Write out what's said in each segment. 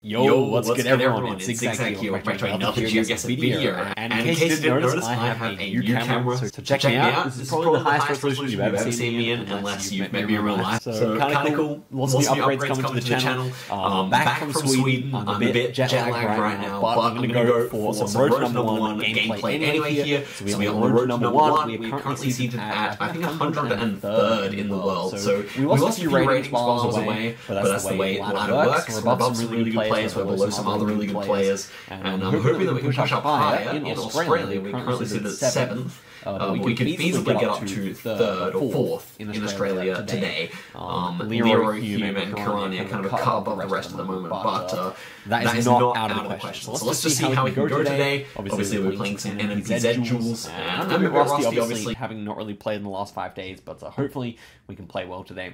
Yo, what's good everyone? It's exactly here back to another Geoguessr video. And in case you didn't notice, I have a new camera, so check me out. This is probably the highest resolution you've ever seen me in, unless you've met me in real life. So kind of cool. Lots of new upgrades coming to the channel. Back from Sweden, I'm a bit jet lagged right now, but I'm going to go for some road number one gameplay anyway here. So we're on road number one. We're currently seated at, I think, 103rd in the world. So we lost a few ratings while I was away, but that's the way ladder works. We're above some really good players, we're below some other really good players, and I'm hoping that we can push up higher. In Australia, we currently sit at 7th. We could feasibly get up to 3rd or 4th in Australia today. Leroy, Hume, and Karani are kind of a cut above the rest at the moment, but that is not out of the question. So let's just see how we can go today. Obviously, we're playing some NMZ duels, and I'm a bit rusty, obviously, having not really played in the last 5 days, but hopefully we can play well today.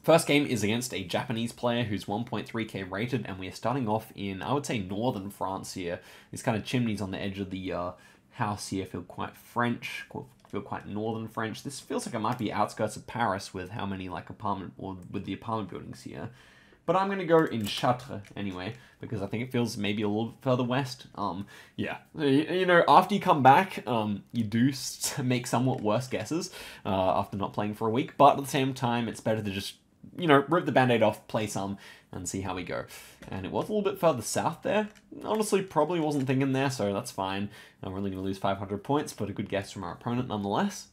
First game is against a Japanese player who's 1.3k rated, and we are starting off in, I would say, northern France here. These kind of chimneys on the edge of the house here feel quite French, feel quite northern French. This feels like it might be outskirts of Paris with how many like with the apartment buildings here. But I'm going to go in Chartres anyway, because I think it feels maybe a little further west. Yeah, you know, after you come back, you do make somewhat worse guesses after not playing for a week. But at the same time, it's better to just, you know, rip the band-aid off, play some, and see how we go. And it was a little bit further south there. Honestly, probably wasn't thinking there, so that's fine. I'm really going to lose 500 points, but a good guess from our opponent nonetheless.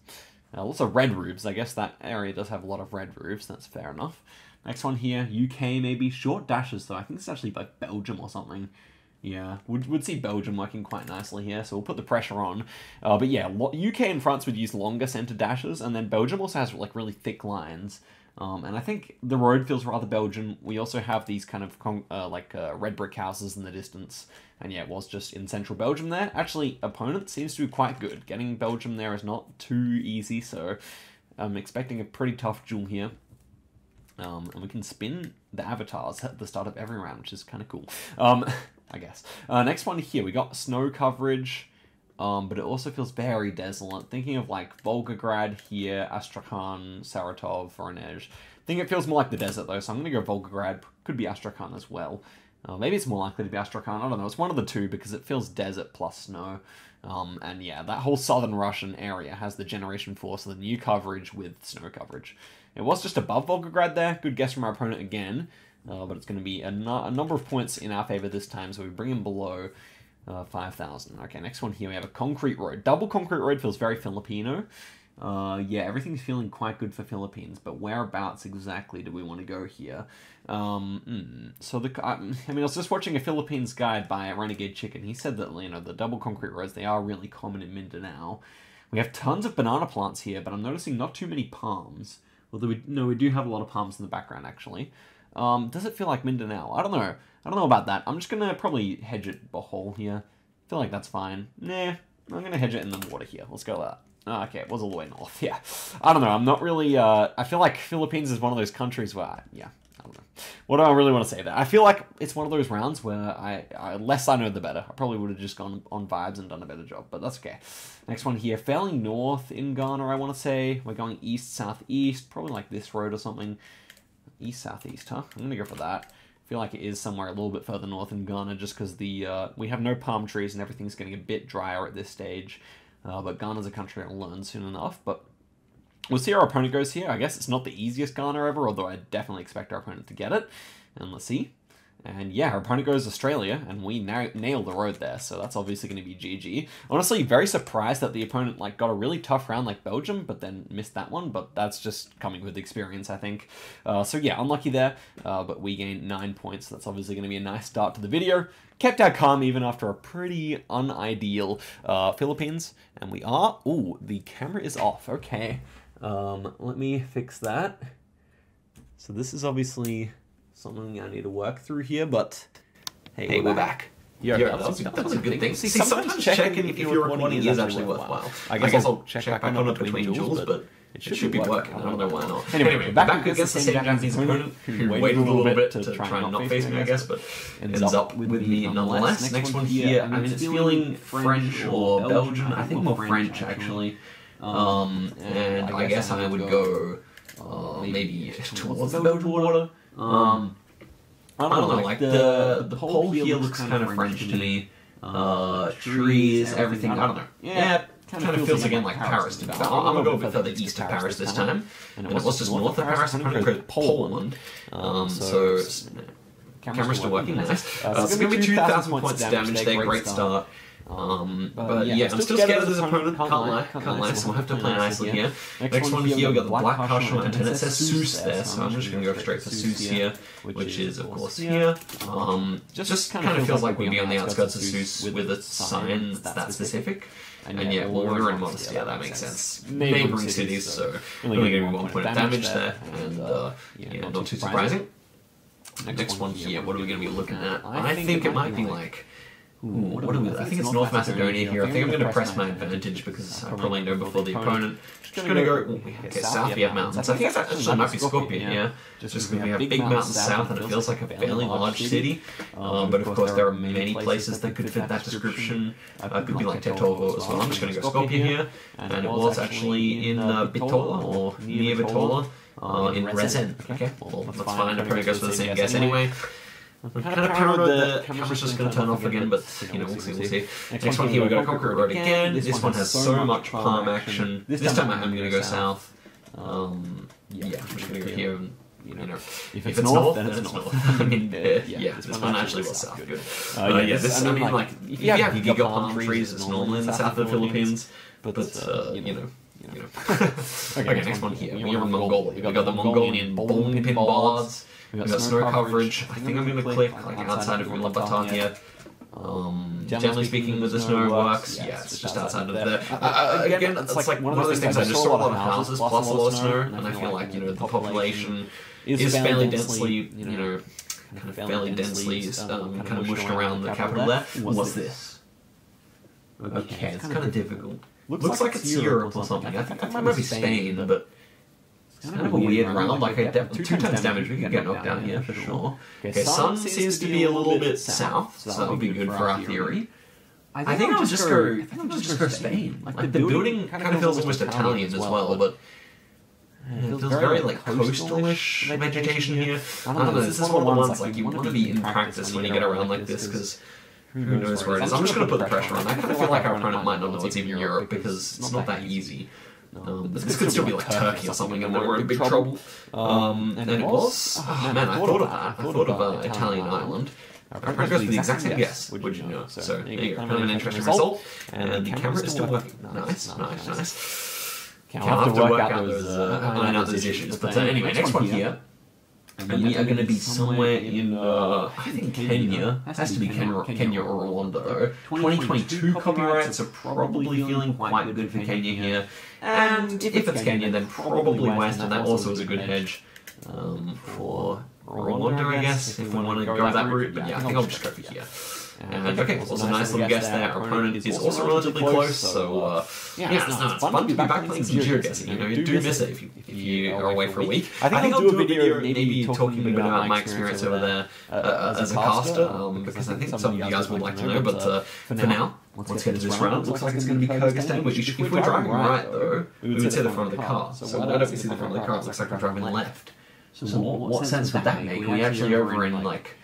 Lots of red roofs. I guess that area does have a lot of red roofs. That's fair enough. Next one here, UK maybe. Short dashes, though. I think it's actually like Belgium or something. Yeah, would see Belgium working quite nicely here, so we'll put the pressure on. But yeah, UK and France would use longer center dashes, and then Belgium also has like really thick lines. And I think the road feels rather Belgian. We also have these kind of red brick houses in the distance. And yeah, it was just in central Belgium there. Actually, opponent seems to be quite good. Getting Belgium there is not too easy, so I'm expecting a pretty tough duel here. And we can spin the avatars at the start of every round, which is kind of cool, I guess. Next one here, we got snow coverage. But it also feels very desolate. Thinking of like Volgograd here, Astrakhan, Saratov, Voronezh. I think it feels more like the desert though, so I'm going to go Volgograd. Could be Astrakhan as well. Maybe it's more likely to be Astrakhan. I don't know. It's one of the two because it feels desert plus snow. And yeah, that whole southern Russian area has the Generation 4, so the new coverage with snow coverage. It was just above Volgograd there. Good guess from our opponent again. But it's going to be a number of points in our favor this time, so we bring him below 5,000. Okay, next one here, we have a concrete road. Double concrete road feels very Filipino. Yeah, everything's feeling quite good for Philippines, but whereabouts exactly do we want to go here? So I mean, I was just watching a Philippines guide by Renegade Chicken. He said that, you know, the double concrete roads, they are really common in Mindanao. We have tons of banana plants here, but I'm noticing not too many palms. Although we do have a lot of palms in the background, actually. Does it feel like Mindanao? I don't know. I don't know about that. I'm just going to probably hedge it Bohol here. I feel like that's fine. Nah, I'm going to hedge it in the water here. Let's go with that. Okay, it was all the way north. Yeah. I don't know. I'm not really... I feel like Philippines is one of those countries where... I don't know. What do I really want to say there? I feel like it's one of those rounds where less I know, the better. I probably would have just gone on vibes and done a better job, but that's okay. Next one here. Fairly north in Ghana, I want to say. We're going east-southeast. Probably like this road or something. East-southeast, huh? I'm going to go for that. I feel like it is somewhere a little bit further north in Ghana just because we have no palm trees and everything's getting a bit drier at this stage. But Ghana's a country I'll learn soon enough. But we'll see how our opponent goes here. I guess it's not the easiest Ghana ever, although I definitely expect our opponent to get it. And let's see. And yeah, our opponent goes Australia, and we nail the road there, so that's obviously going to be GG. Honestly, very surprised that the opponent like got a really tough round like Belgium, but then missed that one, but that's just coming with experience, I think. So yeah, unlucky there, but we gained 9 points. That's obviously going to be a nice start to the video. Kept our calm even after a pretty unideal Philippines, and we are... Ooh, the camera is off. Okay, let me fix that. So this is obviously... something I need to work through here, but hey, we're back. Yeah, that was a good thing. See, sometimes checking if your recording is actually worthwhile. I guess I'll check back on it between duels, but it should be working. I don't know why not. Anyway, we're back against the same Japanese opponent who waited a little bit to try and not face me, I guess, but ends up with me nonetheless. Next one here, I mean, it's feeling French or Belgian. I think more French, actually. And I guess I would go maybe towards the Belgian border. I don't know, like the pole here looks kind of French to me. Trees, everything, I don't know. Yeah, kind of feels again like Paris to me. I'm gonna go a bit further east of Paris this time. And it was just north of Paris, I'm gonna go Poland. So camera's still working, nice. It's gonna be 2,000 points damage there, great start. But yeah, I'm still scared of this opponent, can't lie, so we'll have to play nicely here. Next one here, we got the black partial antenna, it says Seuss there, so I'm just gonna go straight for Seuss here, which is of course here. Just kind of feels like we'd be on the outskirts of Seuss with a sign that specific. And yeah, well, we're in Monastir, that makes sense. Neighbouring cities, so only getting 1 point of damage there, and yeah, not too surprising. Next one here, what are we going to be looking at? I think it might be like... what do we... I think it's North Macedonia here. I think I'm going to press my advantage because I probably know before the opponent. Just going to go... Okay, south we have mountains. I think it actually might be Skopje, yeah. Just because we have big mountains south and it feels like a fairly large city. But of course there are many places that could fit that description. It could be like Tetovo as well. I'm just going to go Skopje here. And it was actually in Bitola or near Bitola. In Rezen. Okay, well, that's fine. I probably goes for the same guess anyway. I'm kind of paranoid that the camera's just going to turn off again, but, you know, we'll see. Next one here, we've got a Conqueror Road again. This one has so much palm action. This time I'm going to go south. Yeah, I'm just going to go here and, you know, if it's north, then it's north. I mean, yeah, this one actually was south. Good. Yeah, this, I mean, like, if you have giga palm trees, it's normal in the south of the Philippines, but you know. Okay, next one here. We're in Mongolia. We got the Mongolian bowling pin bollards. We got snow coverage. I think I'm going to click like outside of Ulaanbaatar here. Generally speaking, with the snow works. Yeah, it's just outside of there. Again, it's like one of those things. I just saw a lot of houses plus a lot of snow, and I feel like, you know, the population is fairly densely, you know, kind of fairly densely kind of mushed around the capital there. What's this? Okay, it's kind of difficult. Looks like it's Europe or something. I think that might be Spain, but it's kind of a weird round. Like, 2 times damage, we can get knocked down here for sure. Okay, sun seems to be a little bit south, so that would be good for our theory. I think I'll just go Spain. Like, the building kind of feels almost Italian as well, but it feels very, like, coastal-ish vegetation here. I don't know, this is one of the ones, like, you want to be in practice when you get around like this, because who knows where it is. I'm just going to put the pressure on. I kind of feel like our opponent might not know it's even Europe, because it's not that easy. This could still be like Turkey or something, and we're in big trouble. And it was... Oh, man, I thought of that. I thought of Italian island. Our opponent goes for the exact same guess, would you know? So there you go, kind of an interesting result. And the camera is still working. Nice. Can't have to work out those issues. But anyway, next one here. And we are going to be somewhere in, I think Kenya. It has to be Kenya or Rwanda, though. 2022 copyrights are probably feeling quite good for Kenya here. And if it's Kenya, then probably West, and that also is a good hedge for Rwanda, I guess, if we want to go that route. But yeah, I think I'll just go for here. And okay, also a nice little guess there. Our opponent is also relatively close, so yeah, it's fun to be back playing some Geoguessr. You know, you do miss it if you are away for a week. I think I'll do a video maybe talking a bit about my experience over there as a caster, because I think some of you guys would like to know. But for now, let's get to this round. Looks like it's going to be Kyrgyzstan, which if we're driving right though, we would see the front of the car. So why don't we see the front of the car? It looks like we're driving left. So what sense would that make? Are we actually over in like...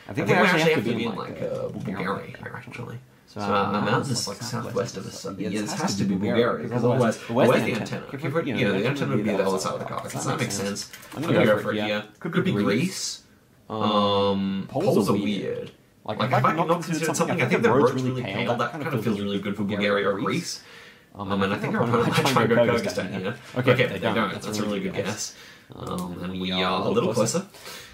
I think we actually have to be in like Bulgaria here, actually. So our mountains is like southwest of us. Yeah, this has to be Bulgaria, because otherwise, where's the antenna? The antenna would be the other side of the car. Does that make sense? I'm gonna go for it here. Could be Greece. Poles are weird. Like if I not considered something, I think the road's really pale. That kind of feels really good for Bulgaria or Greece. And I think our opponent might try and go Kyrgyzstan here. Okay, they don't. That's a really good guess. And we are a little closer.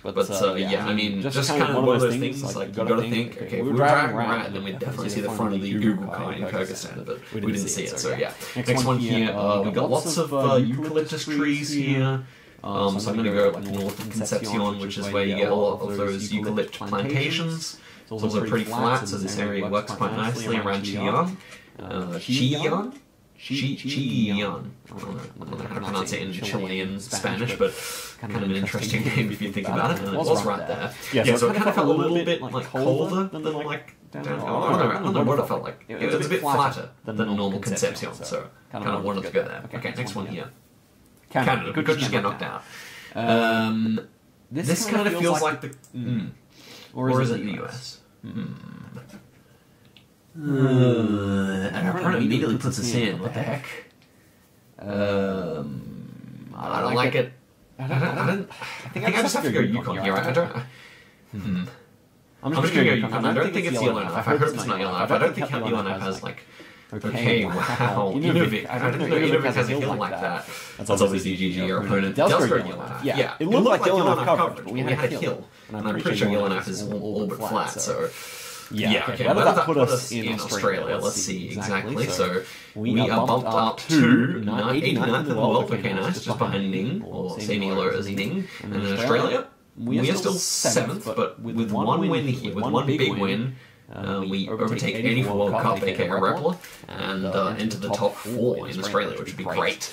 But yeah, I mean, just kind of one of those things, like, you gotta think, okay, if we were driving right, then we'd definitely see the front of the Google car in Kyrgyzstan, but we didn't see it, so yeah. Next one here, we got lots of eucalyptus trees here. So I'm gonna go like north of Concepcion, which is where you get a lot of those eucalypt plantations. It's also pretty flat, so this area works quite nicely around Chillán. Chillán? Chillán. I don't know how to pronounce it in Chilean Spanish, but kind of an interesting name if you think about it. And it was right there. Yeah, so it kind of felt a little bit like colder than like down. I don't know what it felt like. It was a bit flatter than a normal Concepcion, so kind of wanted to go there. Okay, next one here. Canada could just get knocked out. This kind of feels like the... Or is it the US? And our opponent immediately puts us in. What the heck? I don't like it. I think I just have to go Yukon here. I don't... I'm just going to go Yukon. I don't think it's yellow enough. I hope it's not yellow enough. I don't think yellow enough has, like... Okay, wow. Innovic. I don't know Innovic has a hill like that. That's obviously GG, our opponent. Delsker yellow enough. Yeah, it looked like yellow enough coverage, but we had a kill. And I'm pretty sure yellow enough is all but flat, so... Yeah, okay. Where does that put us in Australia? Let's see exactly. So we are bumped up to 89th in the world. Okay, nice. Just behind Ning, or semi-low as Ning. And in Australia, we are still 7th, but with one win here, with one big win, we overtake 84 World Cup, aka Repler, and enter the top 4 in Australia, which would be great.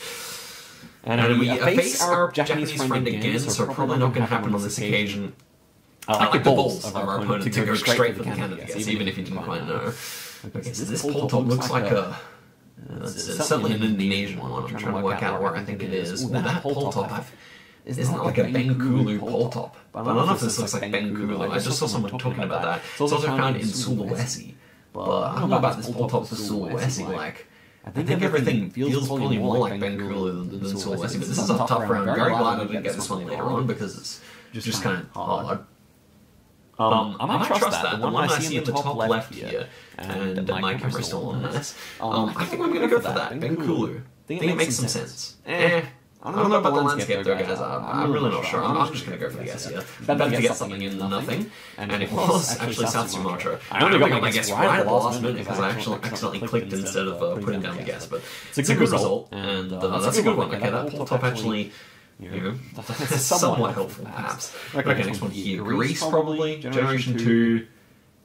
And we face our Japanese friend again, so probably not going to happen on this occasion. I like the balls of our opponent to go straight for the Canada guess, even if you didn't quite know. Okay, so this pole top looks like a... it's certainly an Indonesian one. I'm trying to work out where I think it is. Ooh, that pole top isn't that like a Bengkulu pole top? But I don't know if this looks like Bengkulu. I just saw someone talking about that. It's also found in Sulawesi. But I don't know about this pole top for Sulawesi. Like, I think everything feels probably more like Bengkulu than Sulawesi. But this is a tough round. Very glad I didn't get this one later on because it's just kind of hard. I might trust that. The one I see in the top left here, and my camera's still on this. I think I'm going to go for that. Bengkulu. I think it makes some sense. I don't know about the landscape though, guys. I'm really not sure. I'm just going to go for the guess here. Better to get something in than nothing. And it was actually South Sumatra. I only got my guess right at the last minute because I actually accidentally clicked instead of putting down the guess. But it's a good result, and that's a good one. Okay, that pole top actually... You know, that's somewhat helpful, perhaps. Okay, next one here. Greece, probably. Generation 2.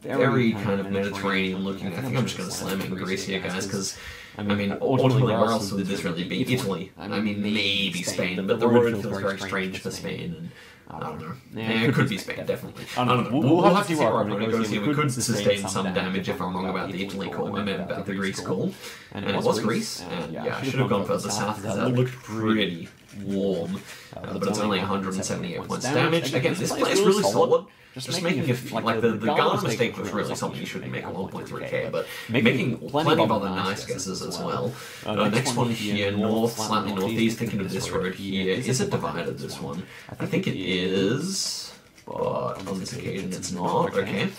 Very kind of Mediterranean looking. I think I'm just going to slam in Greece here, guys, because, I mean, ultimately, where else would this really be? Italy. I mean, maybe Spain, but the road feels very strange for Spain, and I don't know. Yeah, it could be Spain, definitely. I don't know. We'll have to see where our opponent goes here. We could sustain some damage if I'm wrong about the Italy call. I meant about the Greece call. And it was Greece, and yeah, I should have gone further south, because that looked pretty warm, but it's only 178 points damage. Again, this play is really solid. Just making it like the Gala mistake was really something you shouldn't make a 1.3k, but making plenty of other nice guesses as well. Next one here, north, slightly northeast, thinking of this road here. Is it divided, this one? I think it is, but on this occasion it's not. Okay.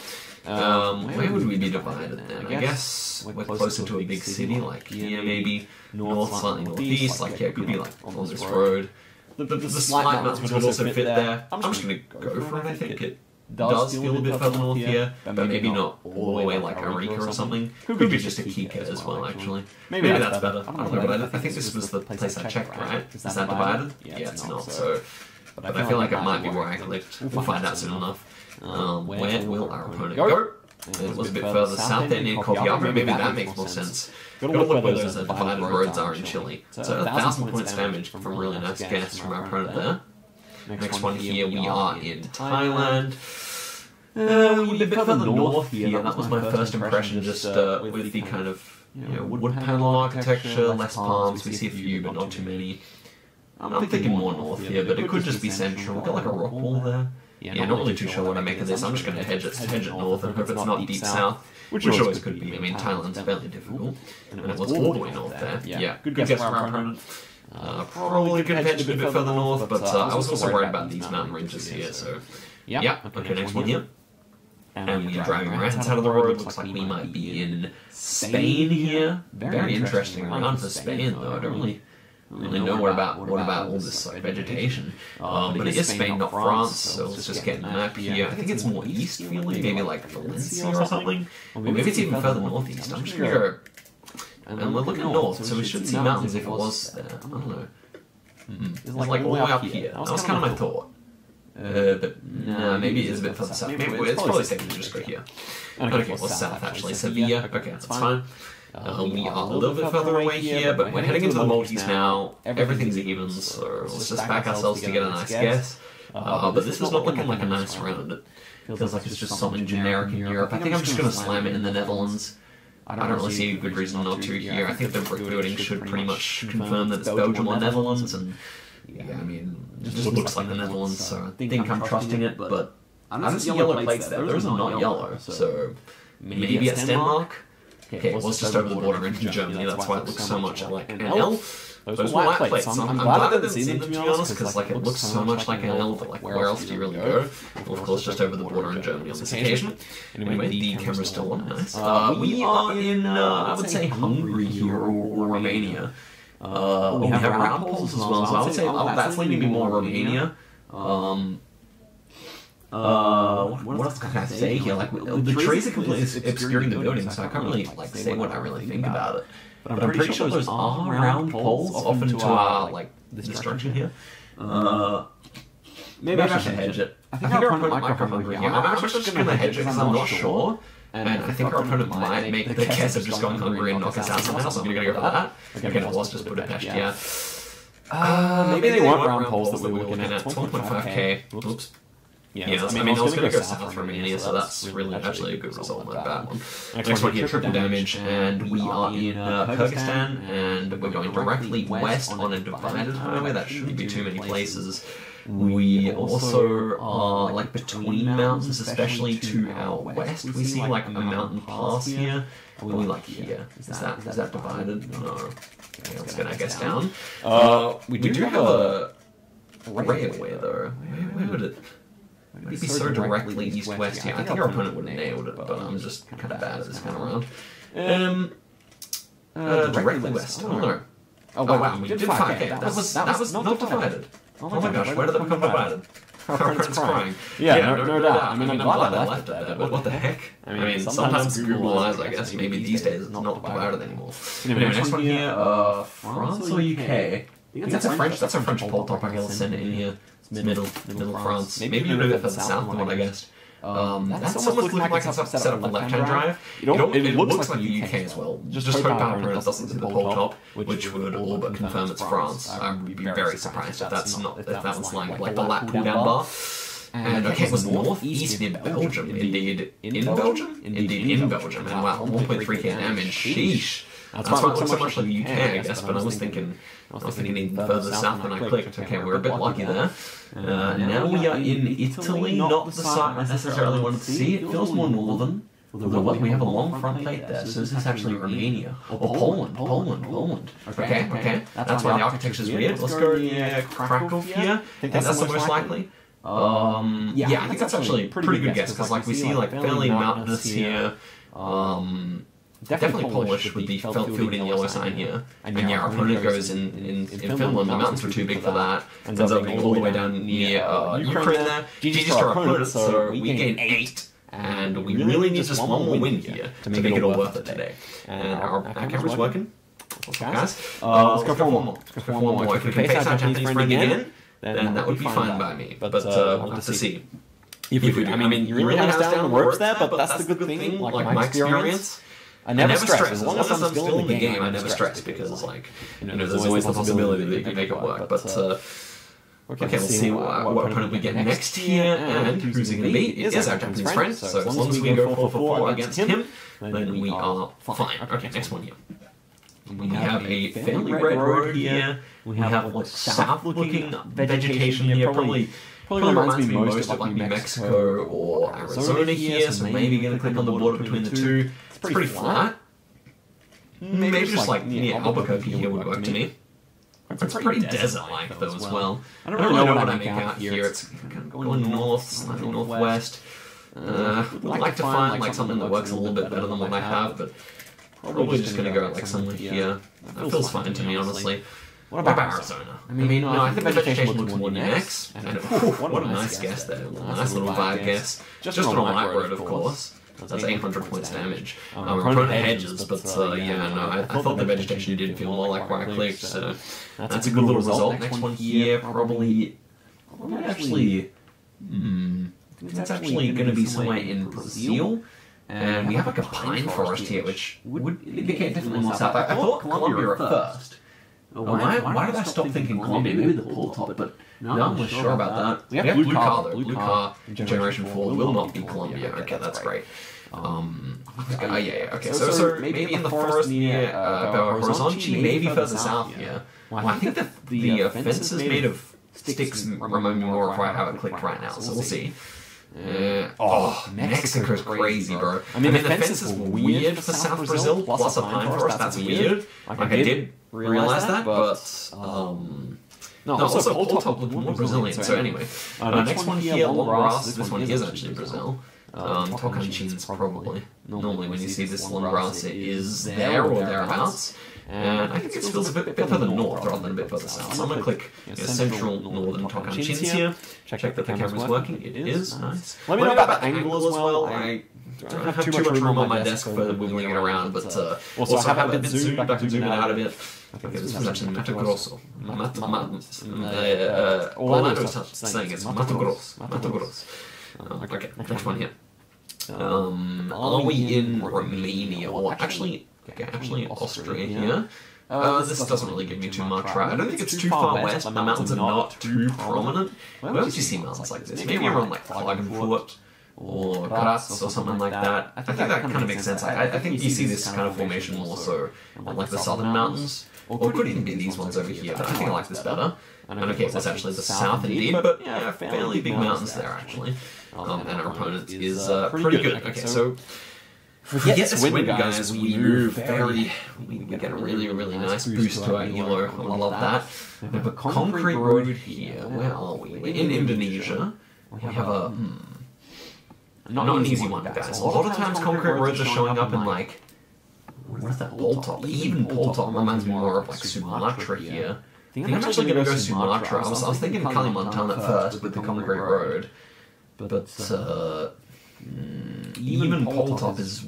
Where would we be divided then? I guess we're closer to a big city, like here maybe, north, slightly northeast, like yeah, it could be like on this road. The slight mountains would also fit there. I'm just going to go for it, I think. It does feel a bit further north here, but maybe not all the way like Arica or something. Could be just a Kika as well, actually. Maybe that's better. I don't know, but I think this was the place I checked, right? Is that divided? Yeah, it's not, so... But I feel like it might be where I clicked. We'll find out soon enough. Where will our opponent go? It was a bit further south there near Copiapo. Maybe that makes more sense. Gotta look where those divided roads are in Chile. So 1,000 points damage from a really nice guess from our opponent there. Next one here, we are in Thailand. We're a bit further north here. That was my first impression, just with the kind of wood panel architecture, less palms. We see a few, but not too many. I'm thinking more north here, but it could just be central. We've got like a rock wall there. Yeah, not really too sure what I make of this. I'm just going to hedge it north and hope it's not deep south, which always could be. I mean, Thailand's fairly difficult, and it was all the way north there. Yeah, good guess for our opponent. Probably could hedge a bit further north, but I was also worried about these mountain ranges here, so... Yeah, okay, next one here. And we are driving right outside of the road. Looks like we might be in Spain here. Very interesting round for Spain, though. I don't really know what about all this like vegetation, but it is Spain, not France, so let's just get a map here. I think it's more east feeling, maybe like Valencia or something, or maybe it's even further northeast. I'm just gonna go, and we're looking north, so we should see mountains if it was there. I don't know. It's like all the way up here. That was kind of my thought. But nah, maybe it is a bit further south. Maybe it's probably safe to just go here. Okay, well, south actually, Sevilla. Okay, that's fine. We are a little bit further away here, but we're heading into the Maltese now. Everything's even, so let's just back ourselves to get a nice guess. But this is not looking like a nice round. It feels like it's just something generic in Europe. I think I'm just going to slam it in the Netherlands. I don't really see a good reason not to here. I think the brick building should pretty much confirm that it's Belgium or Netherlands, and Yeah, I mean, it just looks like the Netherlands, so I think I'm trusting it, but I don't see yellow plates there. Those are not yellow, so maybe it's Denmark. Okay, it was just over the border into Germany, that's why it looks so much like an L. Those were white plates. I'm glad I didn't see them, to be honest, because like, it looks so much like an L, but like, where else do you really go? Well, of course, just over the border in Germany on this occasion. Anyway, the camera's still on, nice. We are in, I would say, Hungary here, or Romania. We have round poles as well, so I would say that's leaning me more Romania. What else can I say here? Like, the trees are completely obscuring the building, so I can't really like say what I really think about it. But I'm pretty sure those are round poles off into our like this direction here. Maybe I should hedge it. I think our opponent might go Hungary here. I'm actually just going to hedge it because I'm not sure. And I think our opponent might make the guess of just going Hungary and knock us out somehow, so I'm going to go for that. Okay, it was just Budapest, yeah. Maybe they want round poles that we were looking at. 1.5k. Oops. Yeah, I mean, I was going to go south from Romania, so that's really actually a good result, not a bad one. Next one here, triple damage, and we are in Kyrgyzstan, and we're going directly west on a divided highway. That shouldn't be too many places. We also are like between mountains, especially to our west. We see like a mountain pass here. Are we like here? Is that divided? No. Okay, let's get our guess down. We do have a railway though. Where would it? It'd be so directly east-west here. I think our opponent would have nailed it, but I'm just kind of bad at this kind of round. Directly west. I don't know. Oh wow, we did 5k. That was not divided. Oh my gosh, where did that become divided? Our opponent's crying. Yeah, no doubt. I mean, I'm glad I left it there, but what the heck? I mean, sometimes Google lies, I guess. Maybe these days it's not divided anymore. Anyway, next one here, France or UK? I think that's a French poll top. I'll send it in here. Middle France. Maybe a little bit further south than what I guessed. That's almost looking like it's set up for left-hand drive. It looks like the UK as well. Just hope our opponent doesn't see the pole top, which would all but confirm it's France. I would be very surprised if that one's lying like the lap pull-down bar. And okay, it was northeast in Belgium. Indeed, in Belgium? Indeed, in Belgium. And wow, 1.3k damage. Sheesh. That's why it looks so much like the UK, I guess, but I was thinking even further south than I clicked. Okay, we're a bit lucky there. Now we are in Italy, not the site I necessarily wanted to see. It feels more northern. Although we have a long front plate there, so this is actually Romania. Or Poland. Okay. That's why the architecture's weird. Let's go to Krakow here. I think that's the most likely. Yeah, I think that's actually a pretty good guess, because like we see like fairly mountainous here. Definitely Polish with the filled in yellow sign here. And yeah, our opponent goes in Finland. The mountains were too big for that. Ends up going all the way down near Ukraine there. GG's to our opponent, so we gain 8. And we really need just one more win here to make it all worth it today. And our camera's working. Guys, let's go for one more. If we can face our Japanese friend again, then that would be fine by me. But we'll have to see. If we do. I mean, you really have down the ropes there, but that's the good thing. Like my experience. I never stress. As long as I'm still in the game, I never stress, because, like, there's always the possibility that you can make it work. But, okay, we'll see what opponent we get next here, and who's it going to be? It is our Japanese friend, so as long as we go 4-4 against him, then we are fine. Okay, next one here. We have a fairly red road here. We have, like, south-looking vegetation here, probably reminds me most of, like, New Mexico or Arizona here, so maybe going to click on the border between the two. It's pretty flat. Maybe just like near Albuquerque here would work to me. It's pretty desert-like though as well. I don't really know what I make out here. It's kind of going north, slightly northwest. Would like to find like something that works a little bit better than what I have, but probably just going to go like somewhere here. That feels fine to me, honestly. What about Arizona? I mean, no, I think the vegetation looks more next. And what a nice guess there. Nice little vibe guess. Just on a light road, of course. That's 800 points damage. Our opponent hedges, but yeah, no, I thought the vegetation did feel more like where I clicked, so that's a good little result. Next one here, probably actually, it's actually going to be somewhere in Brazil, and we have like a pine forest here, which would indicate definitely more south. I thought Colombia at first. Why did I stop thinking Colombia? Maybe the pole top, but no, I'm not sure about that. We have Blue Car though. Blue Car Generation 4 will not be Colombia. Okay, that's great. Okay, so maybe in the forest near Belo Horizonte, maybe further south here. Well, I think the fence is made of sticks. Remind me more if I have it clicked right now, so we'll see. Mexico's crazy, bro. I mean, the fence is weird for South Brazil, plus a pine forest, that's weird. Like, I did realize that, but... No, also Pole Top looked more Brazilian, so anyway. Next one here, long grass, this one is actually Brazil. Tocantins, probably. Normally when you see this long grass, it is there or thereabouts. And I think it feels a bit further north rather than a bit further south. So I'm going to click central northern Tocantins here. Check that the camera's working. It is. Nice. Let me know about the angle as well. I don't have too much room on my desk for wiggling it around, but also I have a bit zoomed. I can zoom it out a bit. Okay, this is actually Mato Grosso. Orlando is saying it's Mato Grosso. Okay, next one here. Are we in Romania? Or actually Austria here. This doesn't really give me too much, right? I don't think it's too far west. The mountains are not too prominent. Where would you see mountains like this? Maybe around like Klagenfurt or Graz or something like that. I think that kind of makes sense. I think you see this kind of formation more so on like the southern mountains. Or it could even be these ones over here, but I think I like this better. And okay, it's actually the south indeed, but yeah, fairly big mountains there actually. And our opponent is pretty good. Okay, so... Forget this wind, guys, we move we get a really nice boost to our elo. I love that. We have a concrete road here. Where are we? We're in Indonesia. We have a... Not an easy one, guys. A lot of times concrete roads are showing up in like... Where's that Pole Top? Even Pole Top reminds me more of like Sumatra here. I think I'm actually going to go Sumatra. I was thinking Kalimantan at first with the concrete road. But even Pole Top is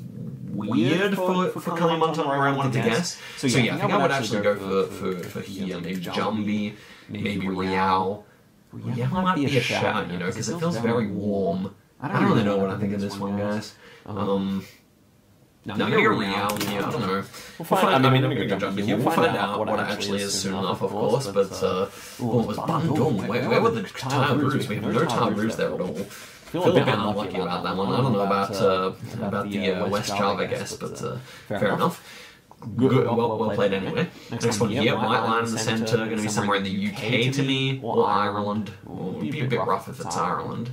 weird for Kalimantan where I wanted to guess. So yeah, I think I would actually go for here. Maybe Jambi, maybe Riau. Riau might be a shout, you know, because it feels very warm. I don't really know what I think of this one, guys. No, you're Riau, yeah, I don't know. We'll find, I mean, I'm going to jump in here. We'll find out what it actually is soon enough, of course, but, it was Bandung. Where were the tile roofs? We have no tile roofs there at all. Feel a bit unlucky about that one. I don't know about the West Java, I guess, but fair enough. Good, well played anyway. Next one here, white line in the centre, going to be somewhere in the UK to me, or Ireland. It would be a bit rough if it's Ireland.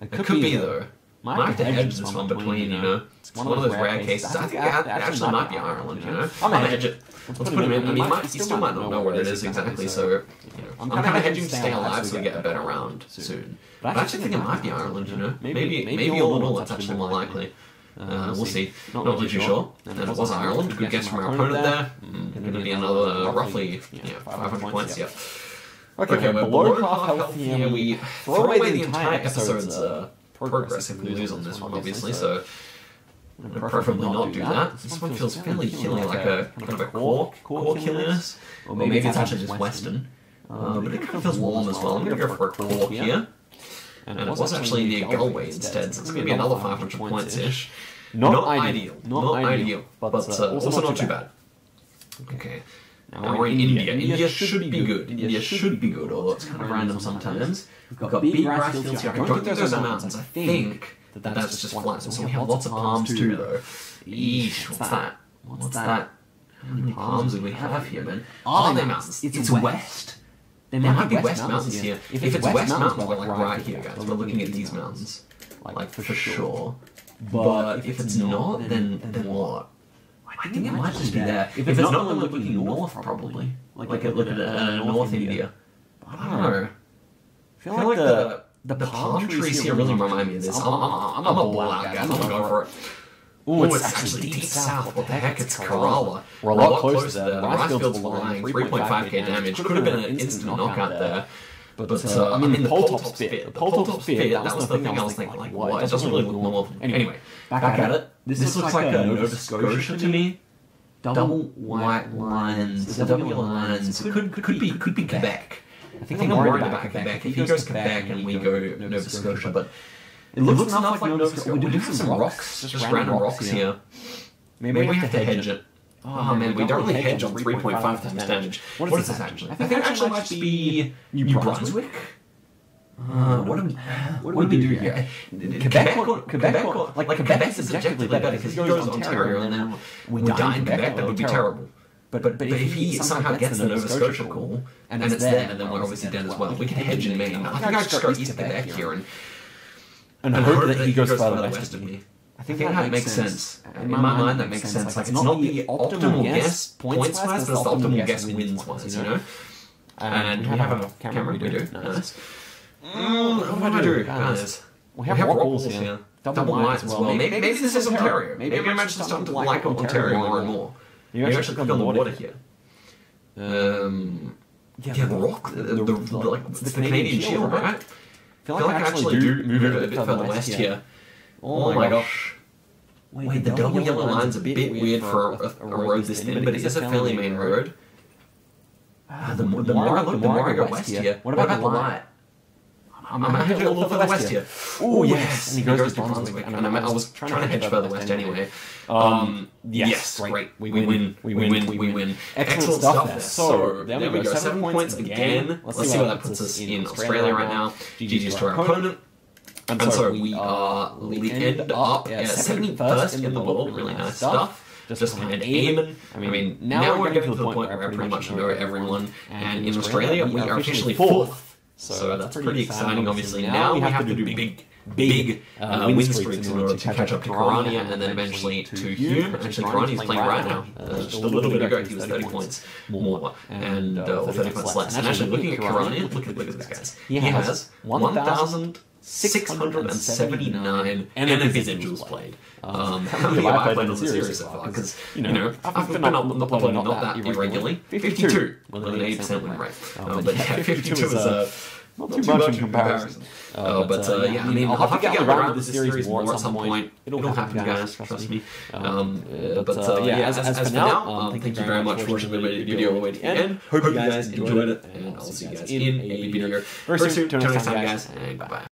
It could be, though. Might have to hedge this one between, you know. It's one of those rare cases. I think it actually might be Ireland, you know. I'm gonna hedge it. Let's put him in. I mean, you still might not know what it is exactly, so, you know. I'm kind of hedging to stay alive so we get a better round soon. But I actually think it might be Ireland, you know. Maybe a little, it's actually more likely. We'll see. Not really too sure. And it was Ireland. Good guess from our opponent there. Going to be another roughly 500 points, yeah. Okay, we're below half health here. We throw away the entire episode's progress if we lose on this one, obviously, so I'm going to preferably not do that. This one feels fairly hilly, like a kind of a core hilliness, or maybe it's actually just western, but it kind of feels warm as well. I'm going to go for a core here, and it was actually near Galway instead, so it's going to be another 500 points-ish. Not ideal, but also not too bad. Okay. Now we're in India. India should be good. India should be good, although it's kind of random sometimes. We've got big rice fields here. I don't think those are mountains. I think that's just flat. So we have lots of palms too, though. Eesh, what's that? What's that? How many palms do we have here, man? Are they mountains? It's west. There might be west mountains here. If it's west mountains, we're like right here, guys. We're looking at these mountains, like for sure. But if it's not, then what? I think it might just be there. If it's not, then we're looking north, probably. Like look at North India. I don't know. I feel like the palm trees here really remind me of this. I'm a ball out, guys. I'm gonna go for it. Ooh, it's actually deep south. What the heck? It's Kerala. We're a lot closer there. The rice fields were lying. 3.5k damage. Could have been an instant knockout there. But I mean, the pole top's fit. The pole top's fit. That was the thing I was thinking. Like, what? It doesn't really look normal. Anyway, back at it. This looks like a Nova Scotia to me. Double white lines. The W lines. Could be Quebec. I think I'm worried about Quebec. If he goes Quebec and we go Nova Scotia, but it looks enough like Nova Scotia. We do have some rocks, just random rocks here. Maybe we have to hedge it. Oh man, we don't really hedge on 3.5 times damage. What is this actually? I think it actually might be New Brunswick. What do we do here? Quebec, like Quebec is objectively better because he goes to Ontario and then we die in Quebec. That would be terrible. But if he somehow gets the Nova Scotia call, and it's there, and then we're obviously dead as well, we can hedge in Maine. I think I just go east of Quebec here and hope that he goes farther west of me. I think that makes sense. In my mind, that makes sense. Like, it's not the optimal guess points-wise, but it's the optimal guess wins-wise, you know? And we have a camera, we do. Nice. What do I do, guys? We have rock walls here. Double light as well. Maybe this is Ontario. Maybe I'm actually starting to like Ontario more and more. You actually click on the water here. Yeah, the rock, it's the Canadian Shield, right? I feel like I actually do move it a bit further west here. Oh my gosh. Wait, the double yellow line's a bit weird for a road this thin, but it is a fairly main road. The more I go west here, what about the light? I'm hedging a little further west here. Oh yes, and he goes to Brunswick, and I was trying to hedge further west anyway. Yes, great. We win. Excellent stuff there. So there we go. 7 points again. Let's see where that puts us in Australia right now. GG's to our opponent. And so we end up 71st in the world. Really nice stuff. Just kind of aiming. I mean, now we're getting to the point where I pretty much know everyone. And in Australia, we are officially 4th. So that's pretty exciting, obviously. Now we have to do big win streaks in order to catch up to Karania and then eventually to Hume. Actually, Karania's playing right now. Just a little bit ago, he was 30 points more, and or 30 points less. And actually, looking at Karania, look at this, guys. He has 1,679 individuals played. How many have I played on the series so far? Because, you know, I've been playing not that irregularly. 52 with an 80% win rate. But yeah, 52 is not too much in comparison. But yeah, I mean, I'll have to get around this series more at some point. It'll happen, guys, trust me. But yeah, as for now, thank you very much for watching the video all the way to the end. Hope you guys enjoyed it, and I'll see you guys in a video very soon. Till next time, guys, and bye.